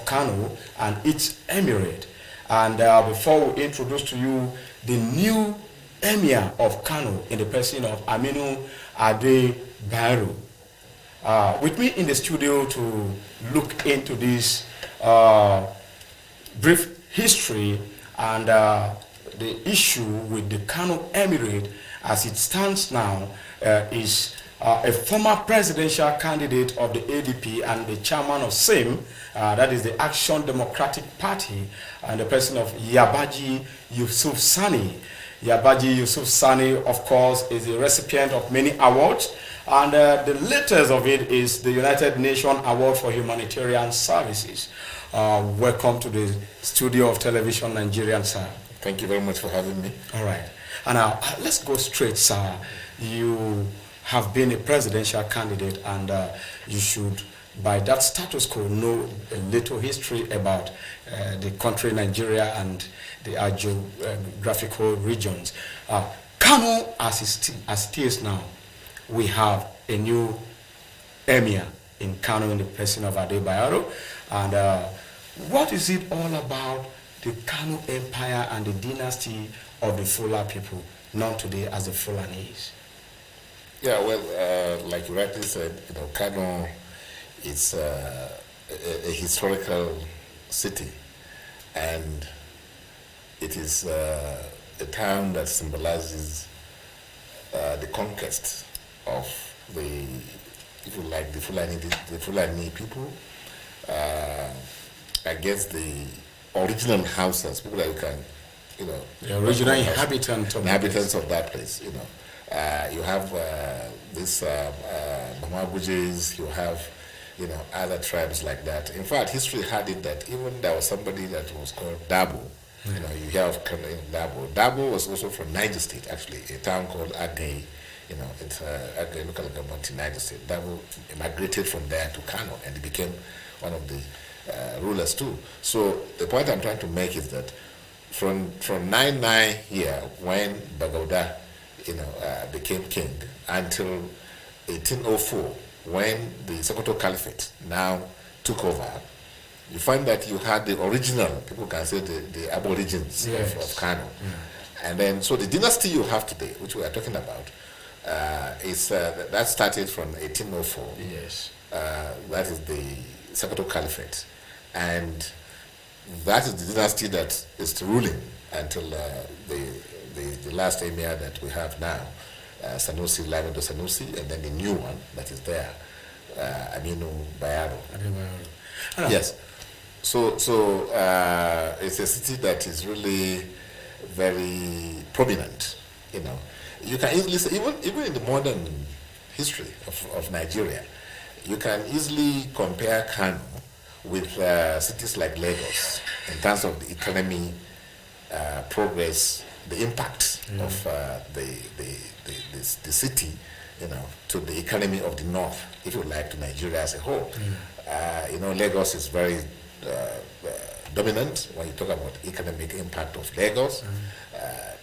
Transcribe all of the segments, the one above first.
Kano and its emirate. And before we introduce to you the new Emir of Kano in the person of Aminu Ade Bayero, with me in the studio to look into this brief history and the issue with the Kano Emirate as it stands now is a former presidential candidate of the ADP and the chairman of SIM, that is the Action Democratic Party, and the person of Yabaji Yusuf Sani. Yabaji Yusuf Sani, of course, is a recipient of many awards, and the latest of it is the United Nations Award for Humanitarian Services. Welcome to the studio of Television Nigerian, sir. Thank you very much for having me. All right. And now, let's go straight, sir. You have been a presidential candidate, and you should, by that status quo, know a little history about the country Nigeria and the geographical regions. Kano, as it is now, we have a new emir in Kano in the person of Ade Bayero. And what is it all about the Kano Empire and the dynasty of the Fula people, known today as the Fulanese? Yeah, well, like you rightly said, Kano is a historical city, and it is a town that symbolizes the conquest of the, if you like, the Fulani people against the original houses, people that you can, the original inhabitants of that place, you have this Bamabujis, you have, other tribes like that. In fact, history had it that even there was somebody that was called Dabo. You hear of Dabo. Dabo was also from Niger State, actually, a town called Agay. It's Agay local government in Niger State. Dabo migrated from there to Kano, and he became one of the rulers too. So the point I'm trying to make is that from 99 here, when Bagauda became king, until 1804, when the Sokoto Caliphate now took over, you find that you had the original, people can say the aborigines of Kano. And then, so the dynasty you have today, which we are talking about, that started from 1804. Yes. That is the Sokoto Caliphate. And that is the dynasty that is ruling until the last emir that we have now, Sanusi, Lamido Sanusi, and then the new one that is there, Aminu Bayero. Yes. So it's a city that is really very prominent. You can easily say, even in the modern history of Nigeria, you can easily compare Kano with cities like Lagos in terms of the economy, progress, the impact of the city, to the economy of the north, if you like, to Nigeria as a whole. Lagos is very dominant when you talk about economic impact of Lagos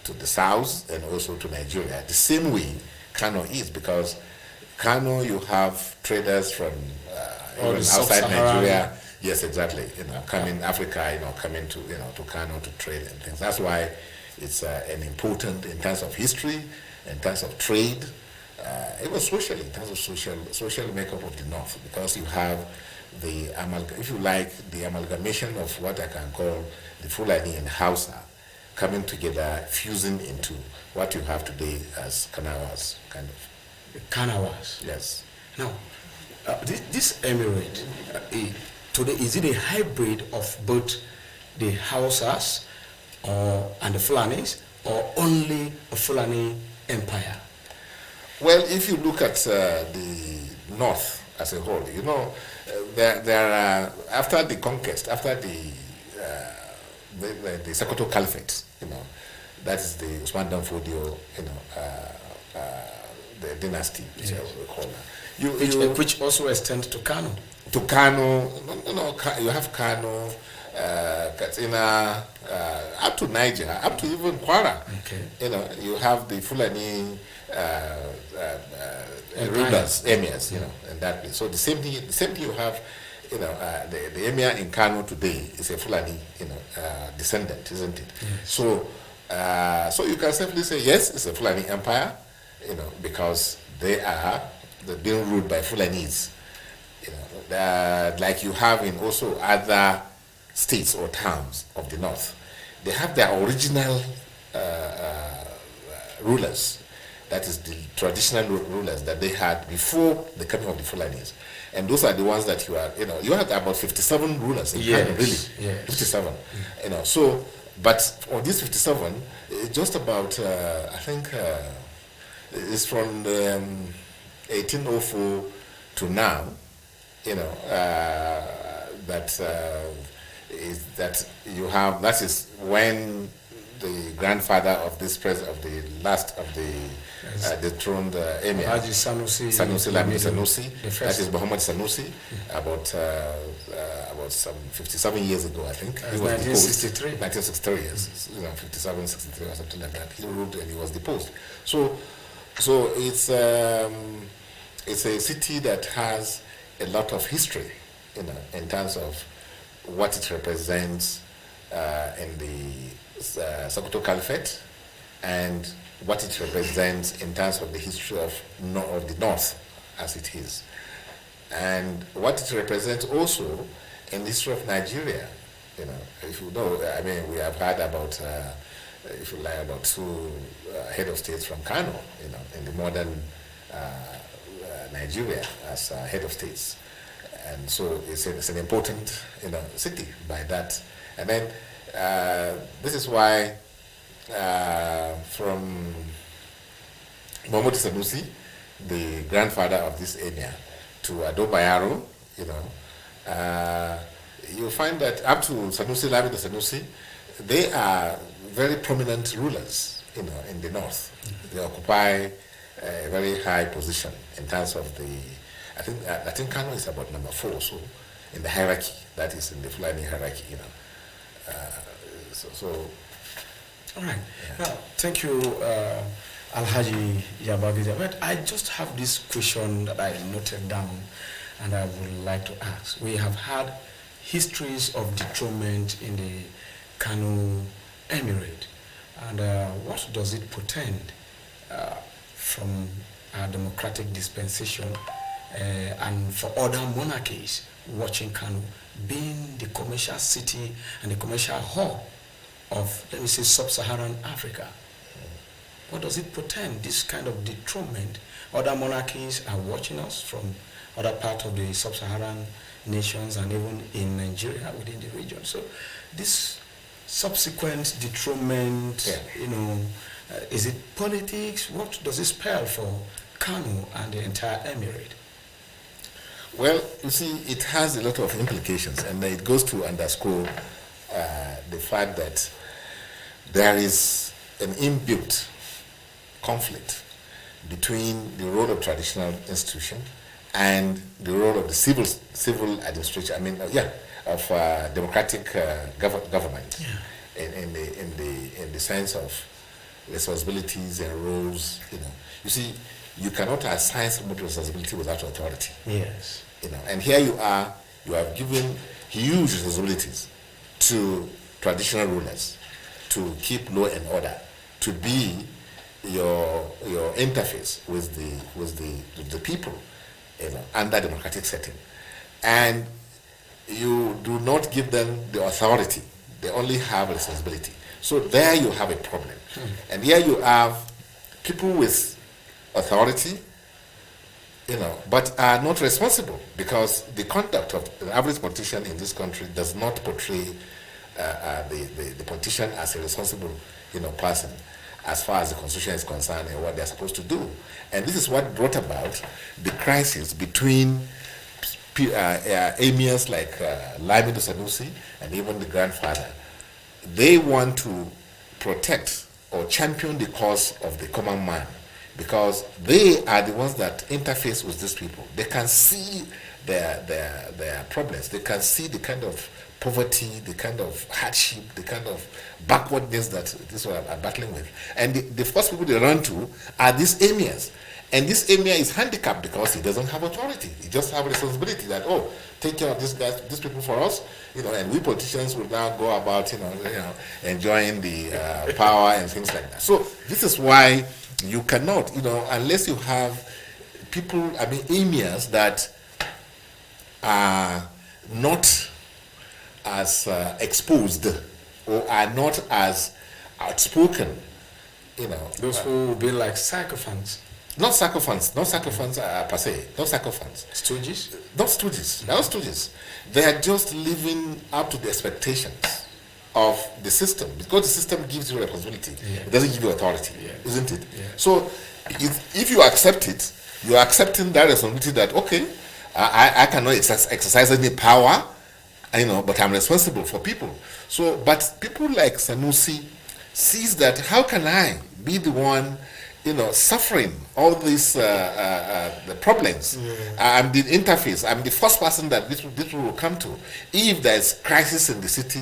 to the south and also to Nigeria. The same way Kano is, because Kano, you have traders from even outside Nigeria. Yes, exactly. Coming Africa, coming to to Kano to trade and things. That's why it's an important in terms of history, in terms of trade, even socially, in terms of social makeup of the north, because you have the amalgamation of what I can call the Fulani and Hausa coming together, fusing into what you have today as Kanawas, kind of. Kanawas. Yes. Now, this emirate, today, is it a hybrid of both the Hausas and the Fulanis, or only a Fulani empire? Well, if you look at the north as a whole, there are, after the conquest, after the Sokoto Caliphate, that is the Usman Dan Fodio, the dynasty, which we call that. Which also extends to Kano. To Kano, you have Kano, Katsina, up to Niger, up to even Kwara. Okay. You have the Fulani rulers, emirs, in that place. So the same thing you have the Emir in Kano today is a Fulani, descendant, isn't it? Yes. So you can safely say yes, it's a Fulani empire, because they're being ruled by Fulanis, like you have in also other states or towns of the north. They have their original rulers, that is the traditional rulers that they had before the coming of the Fulanis. And those are the ones that you have about 57 rulers in Kano, really. Yes. 57. So, but of these 57, just about, I think, it's from 1804 to now, that you have, that is when the grandfather of this of the last of the dethroned Emir, Haji Sanusi Lamido Sanusi, the first. that is Muhammad Sanusi, about some 57 years ago, I think. He was 1963. 1963, yes, 57, 63 or something like that. He ruled and he was deposed. So it's a city that has a lot of history, in terms of what it represents in the Sokoto Caliphate, and what it represents in terms of the history of the North as it is, and what it represents also in the history of Nigeria. If you know, I mean, we have heard about, if you like, about two head of states from Kano, in the modern Nigeria as head of states. And so it's an important, city by that. And then this is why from Muhammad Sanusi, the grandfather of this Emir, to Ado Bayero, you find that up to Sanusi, Lamido Sanusi, they are very prominent rulers, in the north. They occupy a very high position in terms of I think Kano is about number 4, so in the hierarchy, that is in the Fulani hierarchy, All right. Yeah. Now, thank you, Alhaji Yabagiza. But I just have this question that I noted down, and I would like to ask. We have had histories of dethronement in the Kano Emirate, and what does it portend from our democratic dispensation and for other monarchies watching Kano being the commercial city and the commercial hub of, let me say, sub-Saharan Africa? What does it portend, this kind of dethronement? Other monarchies are watching us from other parts of the sub-Saharan nations and even in Nigeria within the region. So this subsequent dethronement, is it politics? What does it spell for Kano and the entire emirate? Well, you see, it has a lot of implications, and it goes to underscore the fact that there is an inbuilt conflict between the role of traditional institution and the role of the civil administration. I mean, of democratic government, in the sense of responsibilities and roles. You see, you cannot assign somebody responsibility without authority. Yes. And here you have given huge responsibilities to traditional rulers to keep law and order, to be your interface with the people, under democratic setting, and you do not give them the authority. They only have responsibility. So there you have a problem. And here you have people with authority, but are not responsible, because the conduct of the average politician in this country does not portray the politician as a responsible, person, as far as the constitution is concerned and what they're supposed to do. And this is what brought about the crisis between emirs like Lamido Sanusi and even the grandfather. They want to protect or champion the cause of the common man, because they are the ones that interface with these people. They can see their problems. They can see the kind of poverty, the kind of hardship, the kind of backwardness that these people are battling with. And the first people they run to are these emirs. And this emir is handicapped because he doesn't have authority. He just have responsibility that, oh, take care of these guys, these people for us, and we politicians will now go about, enjoying the power and things like that. So this is why you cannot, unless you have people, emirs that are not as exposed or are not as outspoken, Those who will be like sycophants. Not sycophants per se, not sycophants. Stooges? Not stooges, not stooges. They are just living up to the expectations of the system, because the system gives you responsibility. Yeah. It doesn't give you authority, isn't it? Yeah. So if you accept it, you are accepting that responsibility that, okay, I cannot exercise any power, but I'm responsible for people. So, but people like Sanusi sees that, how can I be the one, suffering all these the problems? I'm the interface. I'm the first person that this will come to. If there's crisis in the city,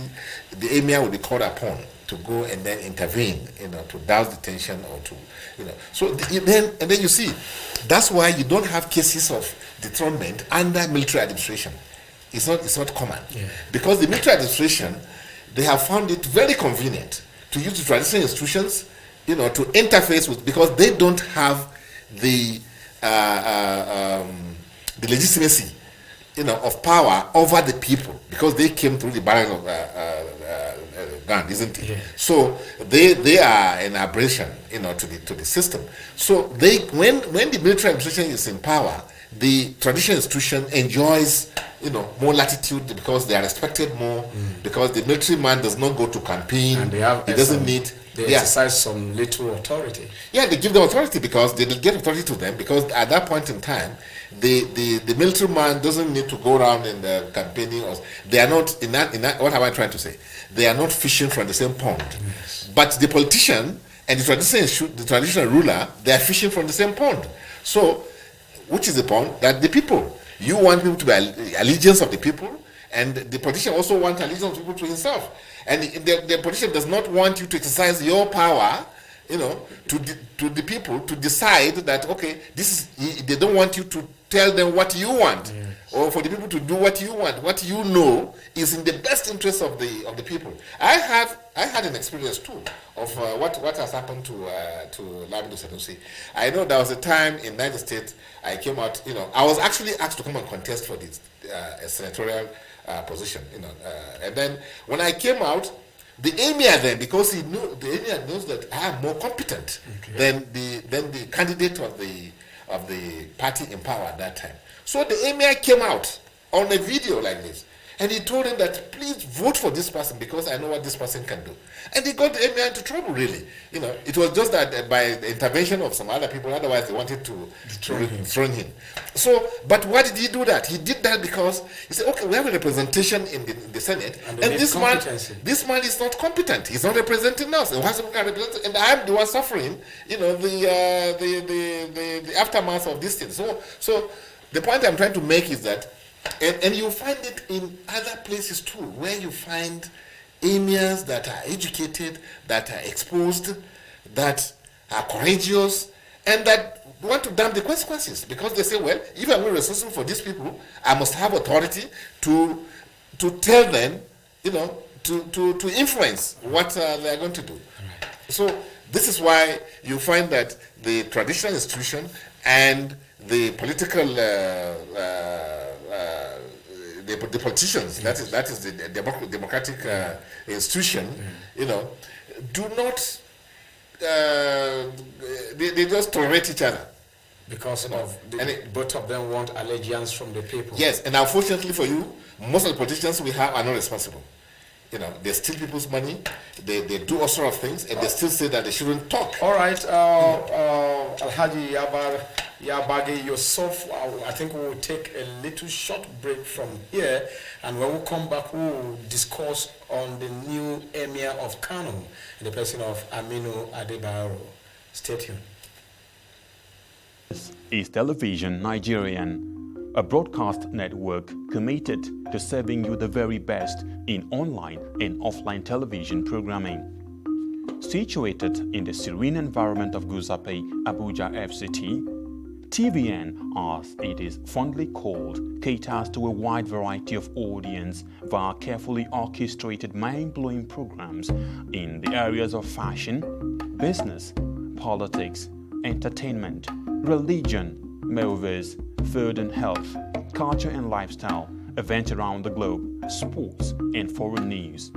the emir will be called upon to go and then intervene, to douse the tension or to, So then you see, that's why you don't have cases of dethronement under military administration. It's not common, because the military administration, they have found it very convenient to use the traditional institutions, to interface with, because they don't have the legitimacy, of power over the people, because they came through the barrel of gun, isn't it? Yeah. So they are an aberration, to the system. So when the military administration is in power, the traditional institution enjoys, more latitude, because they are respected more, because the military man does not go to campaign, and he doesn't need. They exercise some little authority. Yeah, they give them authority, because they get authority to them, because at that point in time, the military man doesn't need to go around in the campaigning. They are not in that. What am I trying to say? They are not fishing from the same pond. Yes. But the politician and the traditional ruler, they are fishing from the same pond. So, which is the pond? That the people. You want people to be allegiance of the people, and the politician also wants allegiance of people to himself. And the politician does not want you to exercise your power, to the people to decide that, okay, they don't want you to tell them what you want, or for the people to do what you want. What you know is in the best interest of the people. I had an experience too of what has happened to Lamido Sanusi. I know there was a time in United States I came out. I was actually asked to come and contest for this senatorial position. And then when I came out, the emir then, because the emir knows that I am more competent than the candidate of the party in power at that time. So the emir came out on a video like this, and he told him that, please vote for this person, because I know what this person can do. And he got the emir into trouble, really. It was just that by the intervention of some other people, otherwise they wanted to dethrone him. So, but why did he do that? He did that because he said, okay, we have a representation in the Senate, and this man is not competent. He's not representing us. And I'm the one suffering, the aftermath of this thing. So the point I'm trying to make is that, and you find it in other places too, where you find emirs that are educated, that are exposed, that are courageous, and that want to damn the consequences, because they say, well, if I'm responsible for these people, I must have authority to tell them, to influence what they are going to do. Right. So this is why you find that the traditional institution and the political the politicians, that is the democratic institution, do not they just tolerate each other, because both of them want allegiance from the people. Yes, and unfortunately for you, most of the politicians we have are not responsible. They steal people's money, they do all sorts of things, and they still say that they shouldn't talk. All right, Alhaji Yabagi Yusuf, I think we will take a little short break from here, and when we come back, we will discuss on the new Emir of Kano, in the person of Aminu Adebayo. Stay tuned. This is Television Nigerian, a broadcast network committed to serving you the very best in online and offline television programming. Situated in the serene environment of Guzape, Abuja FCT, TVN, as it is fondly called, caters to a wide variety of audience via carefully orchestrated mind-blowing programs in the areas of fashion, business, politics, entertainment, religion, movies, food and health, culture and lifestyle, events around the globe, sports and foreign news.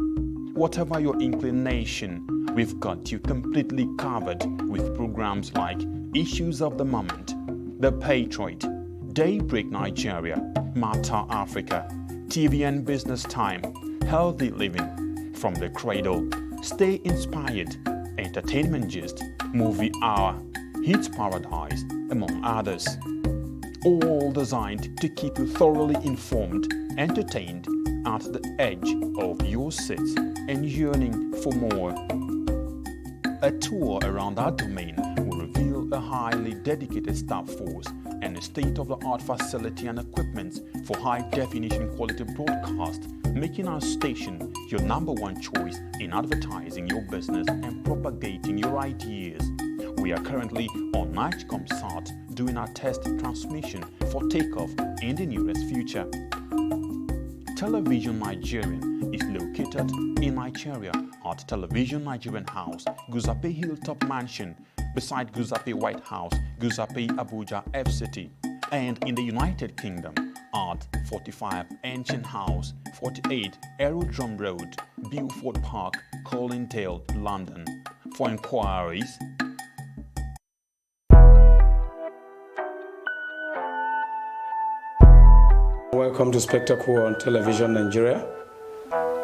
Whatever your inclination, we've got you completely covered with programs like Issues of the Moment, The Patriot, Daybreak Nigeria, Matter Africa, TVN Business Time, Healthy Living, From the Cradle, Stay Inspired, Entertainment Gist, Movie Hour, Hits Paradise, among others. All designed to keep you thoroughly informed, entertained, at the edge of your seats and yearning for more. A tour around our domain will reveal a highly dedicated staff force and a state-of-the-art facility and equipment for high-definition quality broadcast, making our station your number one choice in advertising your business and propagating your ideas. We are currently on NightComSat doing our test transmission for takeoff in the nearest future. Television Nigerian is located in Nigeria at Television Nigerian House, Guzape Hilltop Mansion, beside Guzape White House, Guzape Abuja FCT, and in the United Kingdom at 45 Ancient House, 48 Aerodrome Road, Beaufort Park, Colindale, London. For inquiries, welcome to Spectacle on Television Nigeria.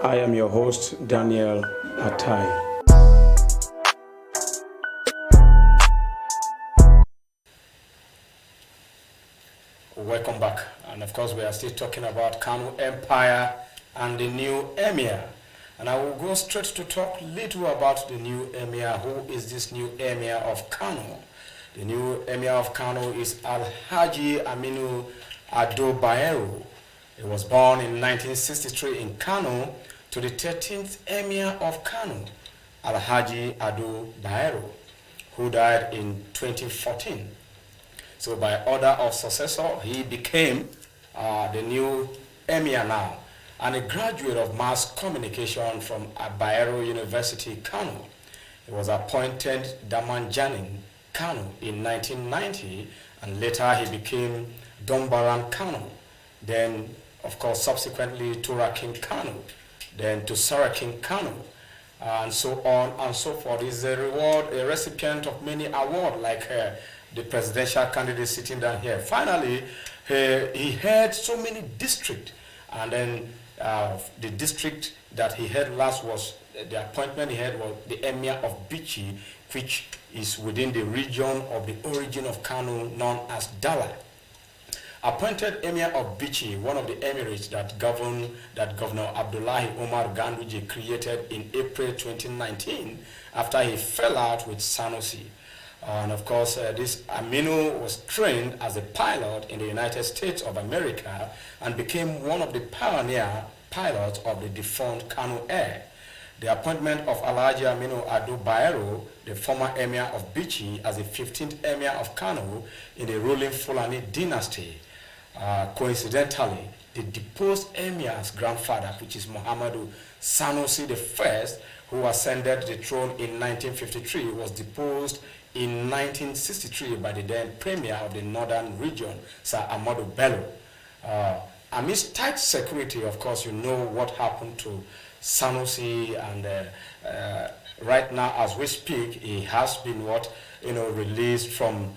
I am your host, Daniel Atai. Welcome back. And of course, we are still talking about Kano Empire and the new Emir. And I will go straight to talk little about the new Emir. Who is this new Emir of Kano? The new Emir of Kano is Alhaji Aminu Ado Bayero. He was born in 1963 in Kano to the 13th Emir of Kano, Alhaji Ado Bayero, who died in 2014. So by order of successor, he became the new Emir now, and a graduate of mass communication from Bayero University, Kano. He was appointed Damanjanin Kano in 1990, and later he became Dombaran Kano, then of course subsequently Turakin Kano, then to Sarakin Kano, and so on and so forth. He's a recipient of many awards like the presidential candidate sitting down here. Finally, he had so many districts, and then the district that he had last was, the appointment he had was the Emir of Bichi, which is within the region of the origin of Kano known as Dala. Appointed Emir of Bichi, one of the emirates that Governor Abdullahi Omar Ganduje created in April 2019 after he fell out with Sanusi. And of course, this Aminu was trained as a pilot in the United States of America and became one of the pioneer pilots of the defunct Kano Air. The appointment of Alhaji Aminu Ado Bayero, the former Emir of Bichi, as the 15th Emir of Kano in the ruling Fulani dynasty. Coincidentally, the deposed Emir's grandfather, which is Muhammadu Sanusi I, who ascended the throne in 1953, was deposed in 1963 by the then Premier of the Northern Region, Sir Amadou Bello. Amidst tight security, of course, you know what happened to Sanusi, and right now, as we speak, he has been released from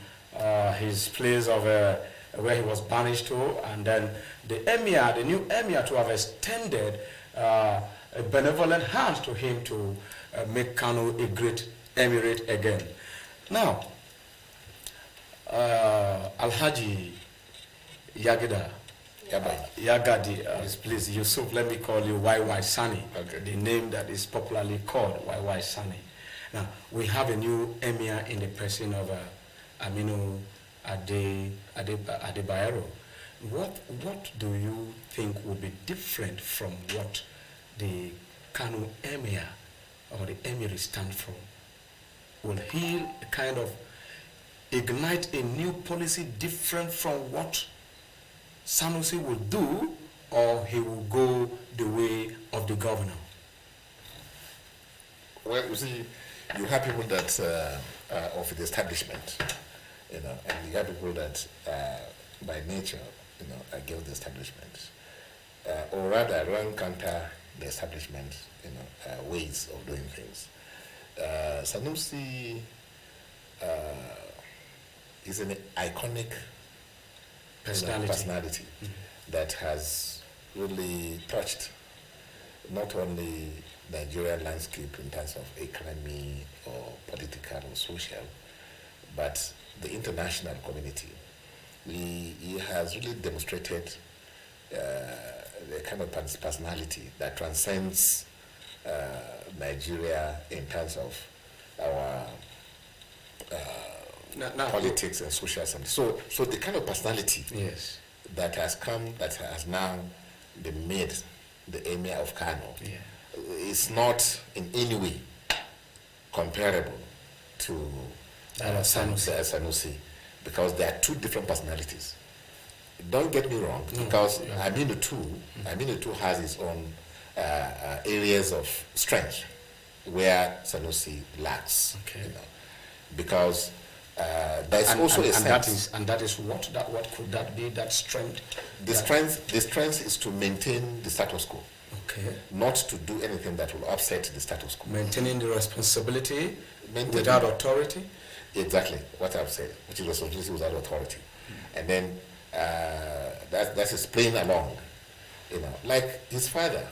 his place of where he was banished to, and then the new Emir, to have extended a benevolent hand to him to make Kano a great emirate again. Now, Alhaji Yagada, Yagadi, please, Yusuf, let me call you YY Sani, okay. The name that is popularly called YY Sani. Now, we have a new Emir in the person of Aminu Adebayero. What do you think will be different from what the Kano Emir or the Emir stand for? Will he kind of ignite a new policy different from what Sanusi will do, or he will go the way of the governor? Well, you see, you have people that of the establishment, you know, and you have people that by nature, you know, are against the establishment, or rather run counter the establishment, you know, ways of doing things. Sanusi is an iconic personality that has really touched not only Nigerian landscape in terms of economy or political or social, but the international community. He has really demonstrated the kind of personality that transcends Nigeria in terms of our politics and social assembly. So the kind of personality Yes. that has now been made the Emir of Kano is not in any way comparable to Sanusi, because there are two different personalities. Don't get me wrong, because Aminu too has his own areas of strength where Sanusi lacks. Okay. You know, because there's also a sense. That is what could that be? That strength. The strength is to maintain the status quo. Okay. Not to do anything that will upset the status quo. Maintaining the responsibility without authority. Exactly what I've said, which is responsibility without authority, and then that's his playing along. You know, like his father,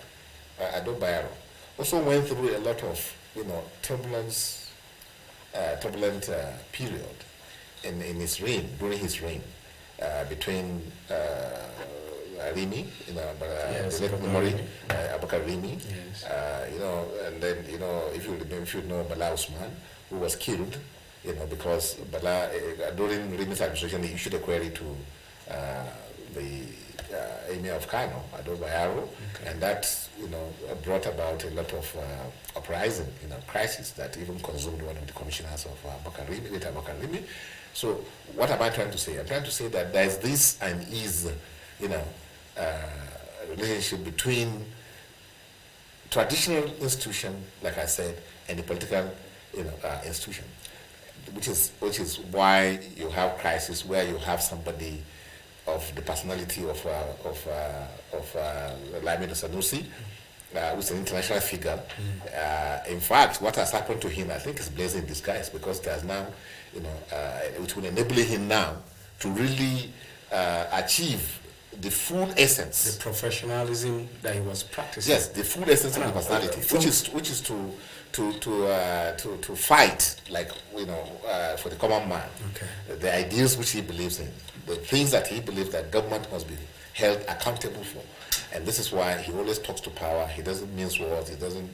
Ado Bayero, also went through a lot of turbulent period in his reign, during his reign, between Rimi, Abakar Rimi, and then if you know Bala Usman, who was killed, because Bala during Rimi's administration he issued a query to the Emir of Kano, Ado Bayero, and that brought about a lot of uprising, crisis that even consumed one of the commissioners of Abakar Rimi. So what am I trying to say? I'm trying to say that there is this unease, relationship between traditional institution, like I said, and the political, institution, which is why you have crisis where you have somebody of the personality of Lamido Sanusi, who's an international figure. In fact, what has happened to him, I think, is blazing in disguise, because there's now, which will enable him now to really achieve the full essence, the professionalism that he was practicing. Yes, the full essence of the personality, which is to fight, like for the common man. Okay. The ideas which he believes in, the things that he believes that government must be held accountable for, and this is why he always talks to power. He doesn't mince words. He doesn't.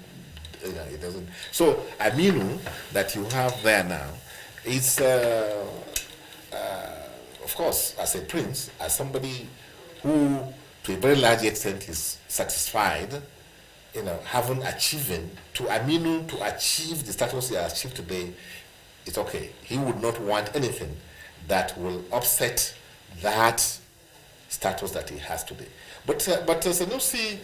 So Aminu that you have there now, it's of course, as a prince, as somebody who, to a very large extent, is satisfied, having achieving, to Aminu to achieve the status he has achieved today, it's okay. He would not want anything that will upset that status that he has today. But Sanusi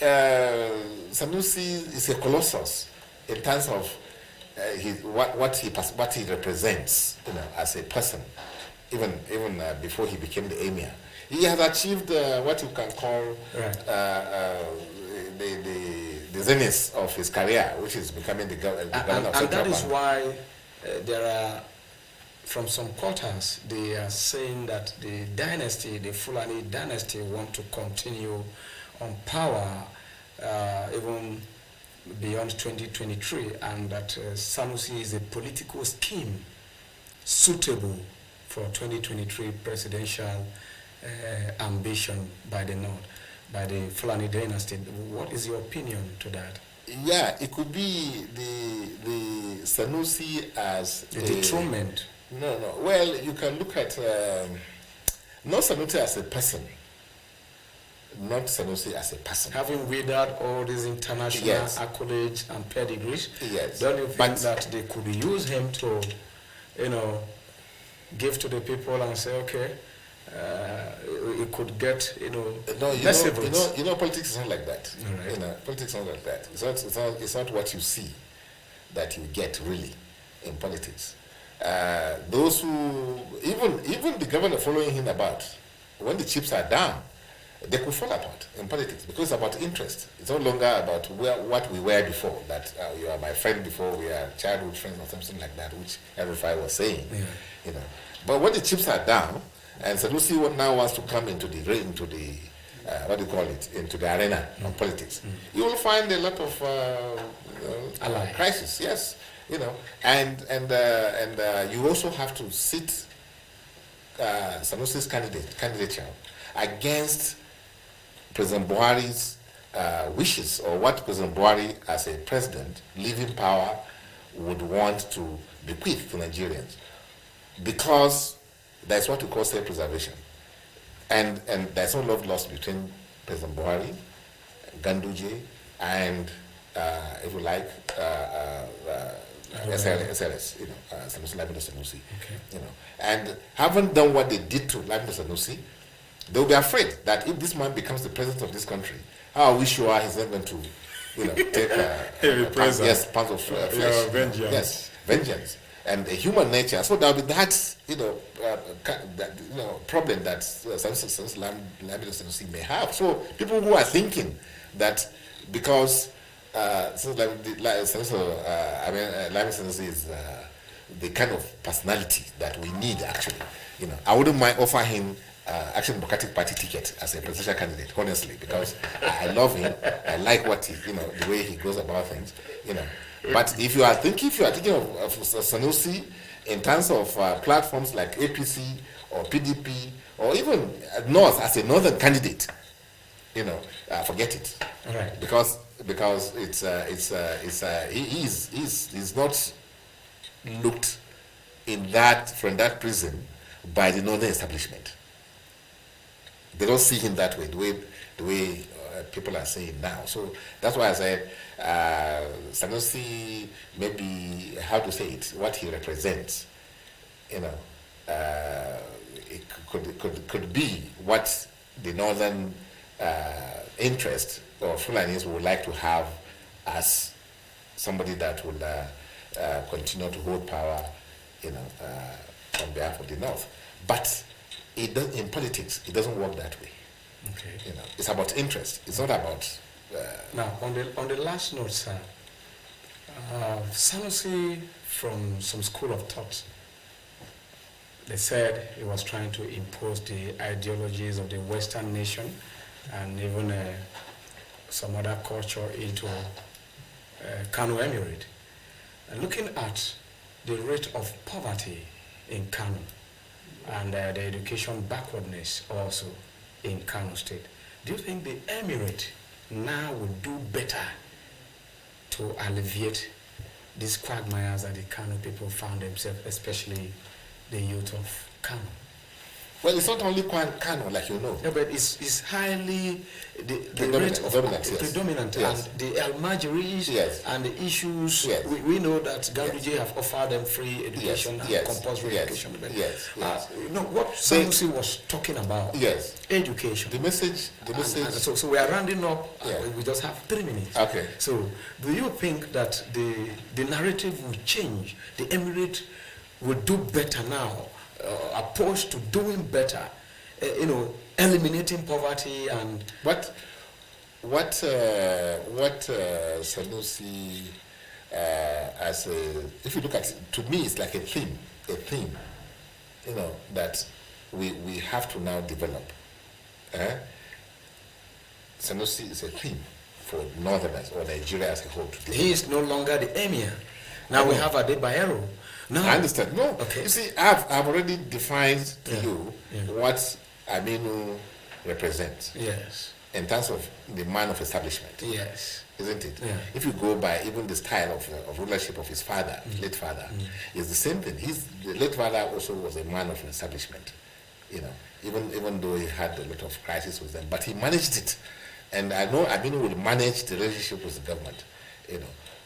is a colossus in terms of what he represents, as a person. Even before he became the emir, he has achieved what you can call the zenith of his career, which is becoming the governor of Central Bank. And that is why there are, from some quarters, they are saying that the Fulani dynasty, want to continue on power even beyond 2023, and that Sanusi is a political scheme suitable for 2023 presidential ambition by the North, by the Fulani dynasty. What is your opinion to that? Yeah, it could be the Sanusi as the dethronement. No. Well, you can look at not Sanusi as a person. Not Sanusi as a person. Having withered all these international accolades and pedigrees, yes. Don't you think that they could use him to, give to the people and say, okay, it could get, No, less votes. politics is not like that. All right. Politics is not like that. It's not what you see that you get really in politics. Those who, even the governor following him about, when the chips are down, they could fall apart in politics because it's about interest. It's no longer about what we were before, that you are my friend before, we are childhood friends or something like that, which everybody was saying. Yeah. But when the chips are down, and Sanusi now wants to come into the what do you call it, into the arena of politics, you will find a lot of crisis. Yes, and you also have to sit Sanusi's candidature against President Buhari's wishes, or what President Buhari, as a president, leaving power, would want to bequeath to Nigerians, because that's what we call self-preservation, and there's no love lost between President Buhari, Ganduje, and if you like, SLS, Sanusi, Lamido Sanusi, and haven't done what they did to Lamido Sanusi, they'll be afraid that if this man becomes the president of this country, how are we sure he's not going to, take pounds of flesh, vengeance. Yes, vengeance, and a human nature. So there'll be that, problem that Lamido Sanusi may have. So people who are thinking that because Lamido Sanusi is the kind of personality that we need, actually, I wouldn't mind offer him Action Democratic Party ticket as a presidential candidate, honestly, because I love him. I like what the way he goes about things, But if you are thinking of Sanusi in terms of platforms like APC or PDP or even North as a northern candidate, forget it. All right. Because he's not looked from that prison by the northern establishment. They don't see him that way, the way people are saying now. So that's why I said Sanusi, maybe, how to say it, what he represents, it could be what the northern interest or Fulanis would like to have as somebody that will continue to hold power, on behalf of the North. But in politics, it doesn't work that way. Okay. It's about interest. It's not about. Now, on the last note, sir, Sanusi, from some school of thought, they said he was trying to impose the ideologies of the Western nation and even some other culture into Kano Emirate. And looking at the rate of poverty in Kano and the education backwardness also in Kano State, do you think the Emirate now will do better to alleviate these quagmires that the Kano people found themselves, especially the youth of Kano? Well, it's not only Kano, like you know. Yeah, but it's highly predominant, yes. And the Al-Majiris, yes. and the issues. Yes. We know that Ganduje have offered them free education, yes. and compulsory yes. education. But, yes. What Sanusi was talking about, yes, education. The message. And so we are rounding up. Yeah. We just have 3 minutes. Okay. So, do you think that the narrative will change? The Emirate will do better now, opposed to doing better, eliminating poverty and what Sanusi as if you look at it, to me it's like a theme, that we have to now develop. Sanusi is a theme for Northerners or Nigeria as a whole. He is no longer the Emir. Now we have Adebayero. No. I understand. No. Okay. You see, I've already defined to you what Aminu represents. Yes. In terms of the man of establishment. Yes. Isn't it? Yeah. If you go by even the style of rulership of his father, late father, it's the same thing. The late father also was a man of establishment. Even though he had a lot of crisis with them, but he managed it. And I know Aminu will manage the relationship with the government,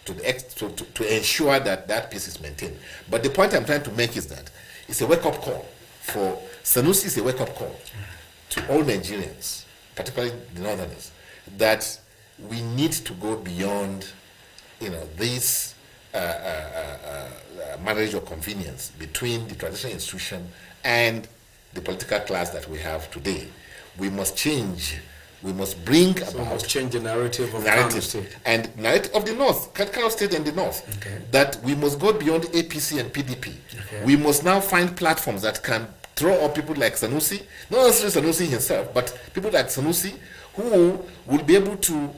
to to ensure that that peace is maintained. But the point I'm trying to make is that it's a wake-up call for Sanusi. Is a wake-up call to all Nigerians, particularly the Northerners, that we need to go beyond, this marriage of convenience between the traditional institution and the political class that we have today. We must change. We must bring about. We must change the narrative of Kano State. And narrative of the North, Kano State and the North. Okay. That we must go beyond APC and PDP. Okay. We must now find platforms that can throw up people like Sanusi, not necessarily Sanusi himself, but people like Sanusi who will be able to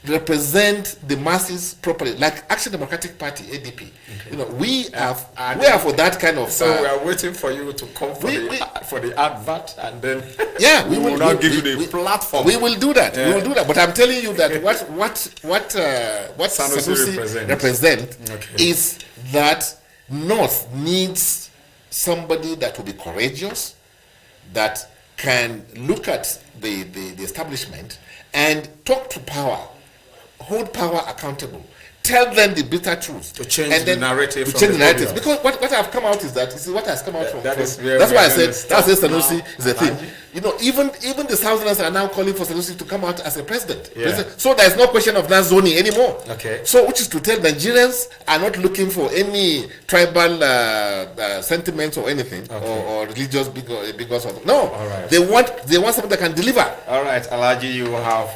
represent the masses properly, like Action Democratic Party, ADP. Okay. We are for that kind of. So we are waiting for you to come for the advert, and then we will now give you the platform. We will do that. We will do that. But I'm telling you that what Sanusi represent is that North needs somebody that will be courageous, that can look at the establishment and talk to power, hold power accountable, tell them the bitter truth, to change the narrative. Because what have come out is that what has come out from. That's why I said Sanusi is a thing. Even the Southerners are now calling for Sanusi to come out as a president. So there is no question of that zoning anymore. Okay. So which is to tell Nigerians are not looking for any tribal sentiments or anything, or religious bigos. No. All right. They want something that can deliver. All right, Alhaji, you have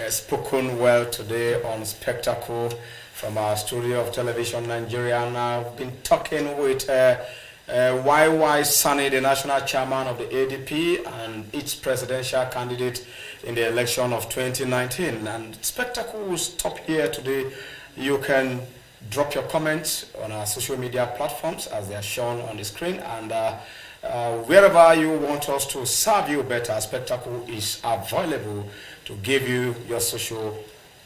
spoken well today on Spectacle from our studio of Television Nigeria, and I've been talking with YY Sani, the national chairman of the ADP and its presidential candidate in the election of 2019. And Spectacle will stop here today. You can drop your comments on our social media platforms as they are shown on the screen, and wherever you want us to serve you better, Spectacle is available to give you your social,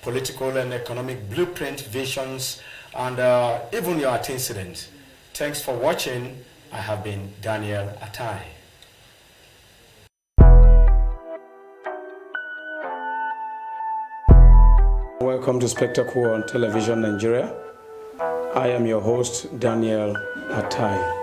political and economic blueprint, visions, and even your antecedents. Thanks for watching. I have been Daniel Atai. Welcome to Spectacle on Television Nigeria. I am your host, Daniel Atai.